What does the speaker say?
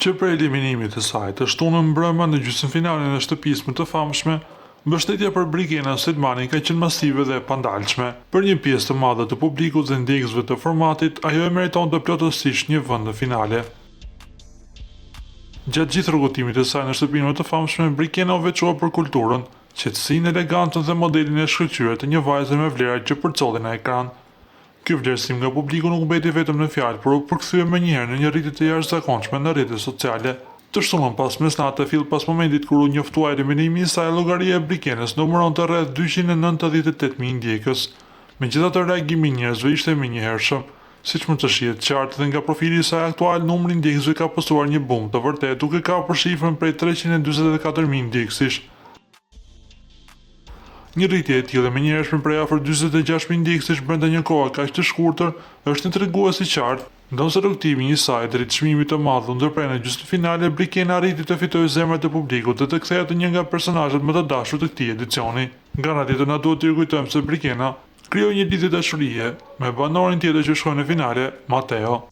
që për eliminimit të saj të shtunën mbrëmja në gjysmëfinalen e shtëpisë më të famshme, mbështetja për Brigena Selmani ka qenë masive dhe pandalshme. Për një pjesë të madhe të publikut dhe ndjekësve të formatit, ajo e meritonte plotësisht një vend në finale. Gjatë gjithë rrugëtimit të saj në shtëpinë më të famshme, Brigena u veçua për kulturën, qetësinë, elegancën dhe modelin e shkëlqyer të një vajze me vlera që përcollin në ekran. Ky vlerësim nga publiku nuk mbeti vetëm në fjalë, por u përkthye menjëherë në një rritje të jashtëzakonshme në rrjetet sociale. Të shtunën pas mesnatë fill pas momentit kur u njoftua eliminimi i saj, llogaria e Brigenës numëronte rreth 298.000 ndjekës. Megjithatë, reagimi i njerëzve ishte menjëhershëm. Siç mund të shihet qartë dhe nga profili i saj aktual, numri i ndjekësve ka postuar një bum të vërtetë, duke kapur shifrën prej 344.000 ndjekësish. Një rritje e tillë menjëhershme prej afër 46.000 ndjekësish brenda një kohe kaq të shkurtër është një tregues i qartë. Ndonse rrugtimi i saj drejt çmimit të madh u ndërprer në gjysmëfinale, Brigena arriti të fitojë zemrat e publikut dhe të kthehet në një nga personazhet më të dashur të këtij edicioni. Nga ana tjetër, na duhet të kujtojmë se Brigena krijoi një lidhje dashurie me banorin tjetër që shkoi në finale, Matteo.